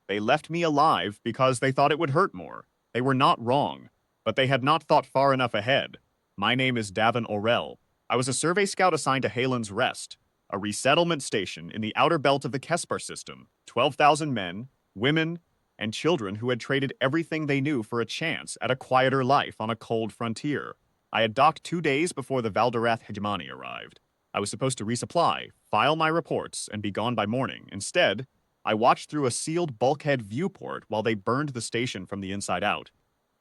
They left me alive because they thought it would hurt more. They were not wrong, but they had not thought far enough ahead. My name is Davin Orell. I was a survey scout assigned to Halen's Rest, a resettlement station in the outer belt of the Kespar system. 12,000 men, women, and children who had traded everything they knew for a chance at a quieter life on a cold frontier. I had docked 2 days before the Valdorath hegemony arrived. I was supposed to resupply, file my reports, and be gone by morning. Instead, I watched through a sealed bulkhead viewport while they burned the station from the inside out.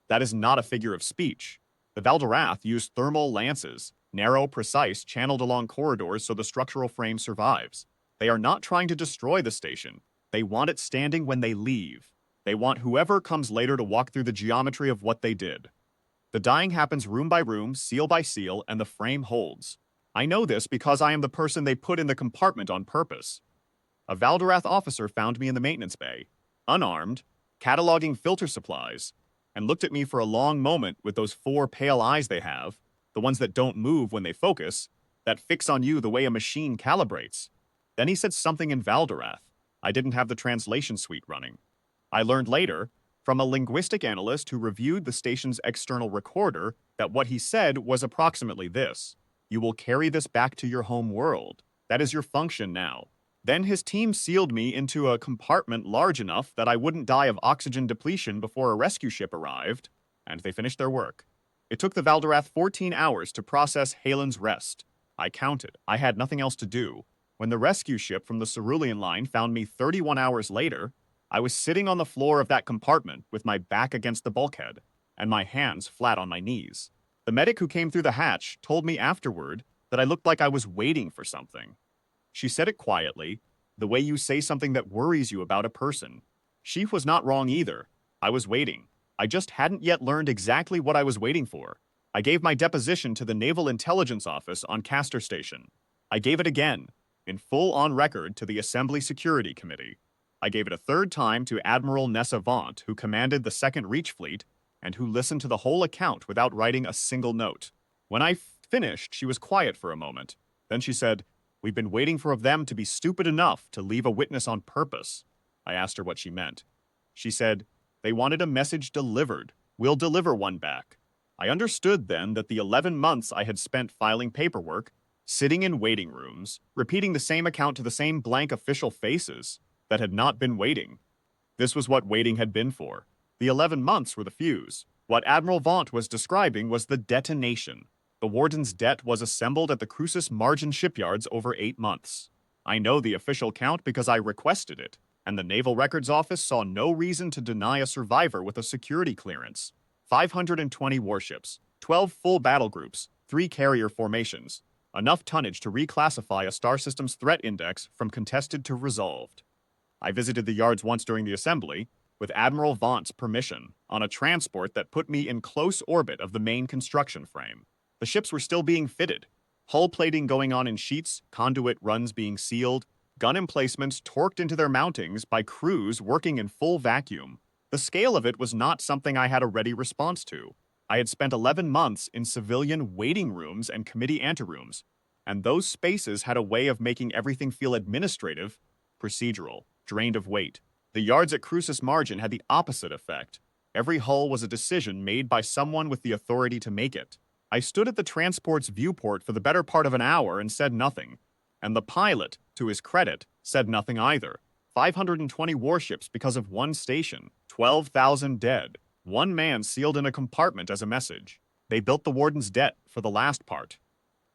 That is not a figure of speech. The Valdorath used thermal lances, narrow, precise, channeled along corridors so the structural frame survives. They are not trying to destroy the station. They want it standing when they leave. They want whoever comes later to walk through the geometry of what they did. The dying happens room by room, seal by seal, and the frame holds. I know this because I am the person they put in the compartment on purpose. A Valdorath officer found me in the maintenance bay, unarmed, cataloging filter supplies, and looked at me for a long moment with those 4 pale eyes they have, the ones that don't move when they focus, that fix on you the way a machine calibrates. Then he said something in Valdorath. I didn't have the translation suite running. I learned later, from a linguistic analyst who reviewed the station's external recorder, that what he said was approximately this: "You will carry this back to your home world. That is your function now." Then his team sealed me into a compartment large enough that I wouldn't die of oxygen depletion before a rescue ship arrived, and they finished their work. It took the Valdorath 14 hours to process Halen's Rest. I counted. I had nothing else to do. When the rescue ship from the Cerulean line found me 31 hours later, I was sitting on the floor of that compartment with my back against the bulkhead and my hands flat on my knees. The medic who came through the hatch told me afterward that I looked like I was waiting for something. She said it quietly, the way you say something that worries you about a person. She was not wrong either. I was waiting. I just hadn't yet learned exactly what I was waiting for. I gave my deposition to the Naval Intelligence Office on Castor Station. I gave it again, in full on record, to the Assembly Security Committee. I gave it a third time to Admiral Nessa Vaunt, who commanded the 2nd Reach Fleet, and who listened to the whole account without writing a single note. When I finished, she was quiet for a moment. Then she said, "We've been waiting for them to be stupid enough to leave a witness on purpose." I asked her what she meant. She said, "They wanted a message delivered. We'll deliver one back." I understood then that the 11 months I had spent filing paperwork, sitting in waiting rooms, repeating the same account to the same blank official faces, that had not been waiting. This was what waiting had been for. The 11 months were the fuse. What Admiral Vaunt was describing was the detonation. The Warden's debt was assembled at the Crucis Margin shipyards over 8 months. I know the official count because I requested it, and the Naval Records Office saw no reason to deny a survivor with a security clearance. 520 warships, 12 full battle groups, 3 carrier formations, enough tonnage to reclassify a star system's threat index from contested to resolved. I visited the yards once during the assembly, with Admiral Vaunt's permission, on a transport that put me in close orbit of the main construction frame. The ships were still being fitted, hull plating going on in sheets, conduit runs being sealed, gun emplacements torqued into their mountings by crews working in full vacuum. The scale of it was not something I had a ready response to. I had spent 11 months in civilian waiting rooms and committee anterooms, and those spaces had a way of making everything feel administrative, procedural, drained of weight. The yards at Crucis Margin had the opposite effect. Every hull was a decision made by someone with the authority to make it. I stood at the transport's viewport for the better part of an hour and said nothing. And the pilot, to his credit, said nothing either. 520 warships because of one station, 12,000 dead, one man sealed in a compartment as a message. They built the Warden's debt for the last part,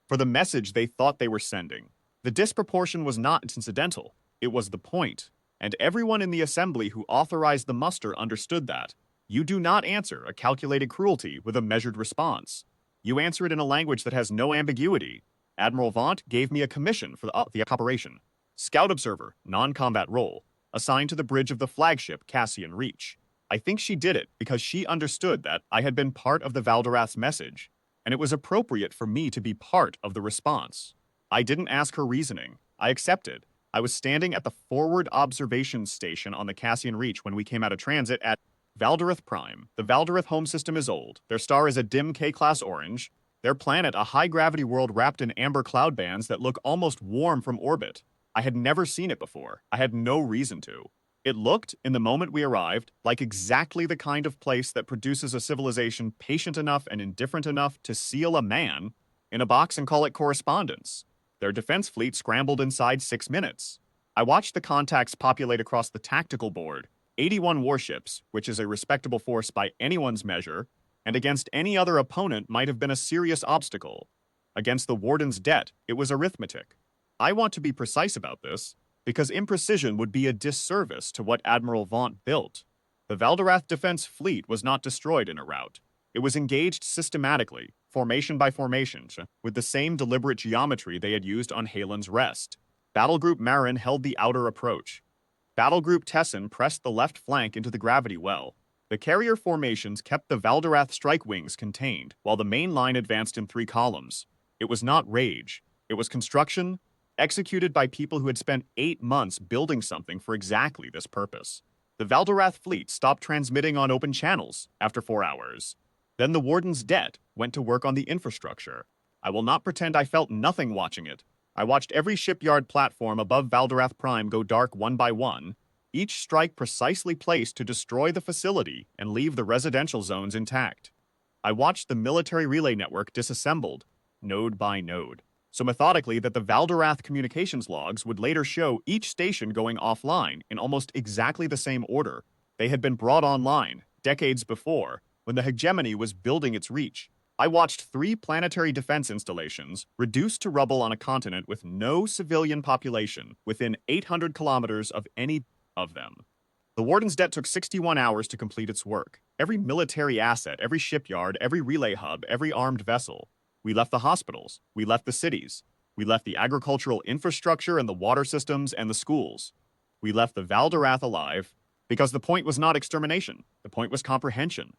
for the message they thought they were sending. The disproportion was not incidental. It was the point. And everyone in the assembly who authorized the muster understood that. You do not answer a calculated cruelty with a measured response. You answer it in a language that has no ambiguity. Admiral Vaunt gave me a commission for the operation. Scout observer, non-combat role, assigned to the bridge of the flagship Cassian Reach. I think she did it because she understood that I had been part of the Valdorath's message, and it was appropriate for me to be part of the response. I didn't ask her reasoning. I accepted. I was standing at the forward observation station on the Cassian Reach when we came out of transit at Valdorath Prime. The Valdorath home system is old. Their star is a dim K-class orange. Their planet a high-gravity world wrapped in amber cloud bands that look almost warm from orbit. I had never seen it before. I had no reason to. It looked, in the moment we arrived, like exactly the kind of place that produces a civilization patient enough and indifferent enough to seal a man in a box and call it correspondence. Their defense fleet scrambled inside 6 minutes. I watched the contacts populate across the tactical board, 81 warships, which is a respectable force by anyone's measure, and against any other opponent might have been a serious obstacle. Against the Warden's debt, it was arithmetic. I want to be precise about this, because imprecision would be a disservice to what Admiral Vaunt built. The Valdorath defense fleet was not destroyed in a rout. It was engaged systematically, formation by formation, with the same deliberate geometry they had used on Halen's Rest. Battlegroup Marin held the outer approach. Battlegroup Tessin pressed the left flank into the gravity well. The carrier formations kept the Valdorath strike wings contained, while the main line advanced in 3 columns. It was not rage. It was construction, executed by people who had spent 8 months building something for exactly this purpose. The Valdorath fleet stopped transmitting on open channels after 4 hours. Then the Warden's debt went to work on the infrastructure. I will not pretend I felt nothing watching it. I watched every shipyard platform above Valdorath Prime go dark one by one, each strike precisely placed to destroy the facility and leave the residential zones intact. I watched the military relay network disassembled, node by node, so methodically that the Valdorath communications logs would later show each station going offline in almost exactly the same order. They had been brought online decades before, when the hegemony was building its reach. I watched 3 planetary defense installations reduced to rubble on a continent with no civilian population within 800 kilometers of any of them. The Warden's debt took 61 hours to complete its work. Every military asset, every shipyard, every relay hub, every armed vessel. We left the hospitals. We left the cities. We left the agricultural infrastructure and the water systems and the schools. We left the Valdorath alive because the point was not extermination. The point was comprehension.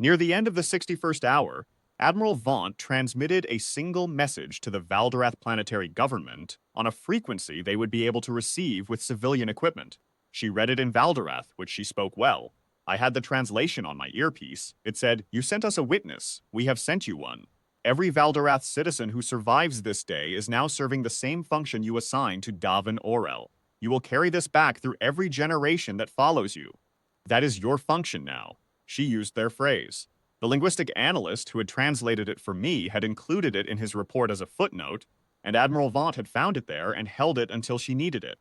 Near the end of the 61st hour, Admiral Vaunt transmitted a single message to the Valdorath planetary government on a frequency they would be able to receive with civilian equipment. She read it in Valdorath, which she spoke well. I had the translation on my earpiece. It said, "You sent us a witness. We have sent you one. Every Valdorath citizen who survives this day is now serving the same function you assigned to Davin Orel. You will carry this back through every generation that follows you. That is your function now." She used their phrase. The linguistic analyst who had translated it for me had included it in his report as a footnote, and Admiral Vaunt had found it there and held it until she needed it.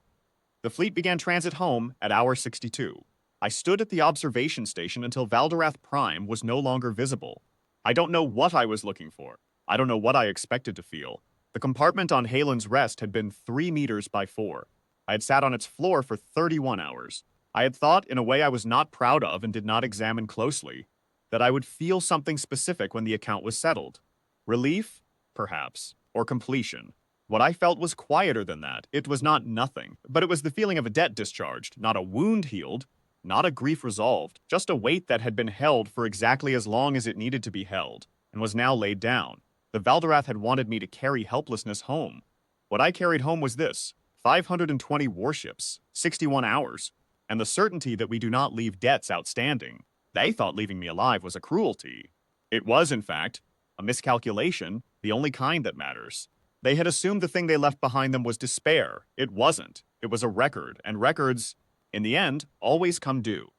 The fleet began transit home at hour 62. I stood at the observation station until Valdorath Prime was no longer visible. I don't know what I was looking for. I don't know what I expected to feel. The compartment on Halen's Rest had been 3 meters by 4. I had sat on its floor for 31 hours. I had thought, in a way I was not proud of and did not examine closely, that I would feel something specific when the account was settled. Relief, perhaps, or completion. What I felt was quieter than that. It was not nothing, but it was the feeling of a debt discharged, not a wound healed, not a grief resolved, just a weight that had been held for exactly as long as it needed to be held, and was now laid down. The Valdorath had wanted me to carry helplessness home. What I carried home was this: 520 warships, 61 hours, and the certainty that we do not leave debts outstanding. They thought leaving me alive was a cruelty. It was, in fact, a miscalculation, the only kind that matters. They had assumed the thing they left behind them was despair. It wasn't. It was a record, and records, in the end, always come due.